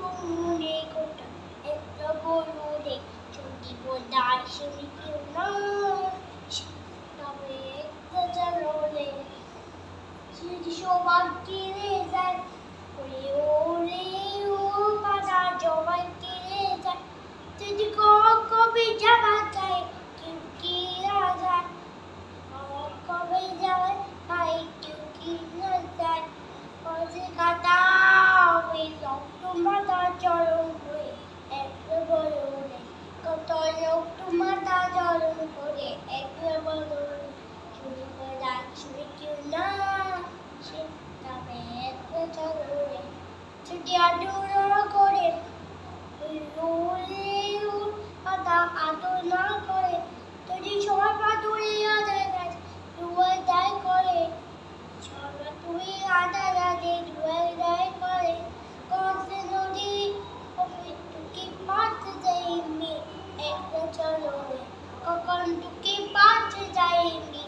মনে গোটা একটা বড় রে যদি বোধায় শুনি কেউ না তবে একটা জানো রে যদি সৌভাগ্য রে যায় ওরে ওরে ও পাতা জবাই রে যায় যদি কবে যাওয়া যায় কেউ কি যায় কবে যাওয়া যায় কেউ কি না যায় পথে কাটা ওই রক্ত মাথা চরণ করে একটা বড় রে কত রক্ত মাথা চরণ করে একটা বড় রে শুনি বোধায় শুনি কেউ না সে তবে একটা চলো রে যদি আদর করে ওই ওরে ও পাতা আদর না করে যদি সবার পা ধরিয়া যায় দুয়ার দায় করে সবার তুই আদা লাগে দুয়ার দায় করে কত নদী টুকি পাতে যাইনি একটা চলো রে কখন টুকি পাতে যাইনি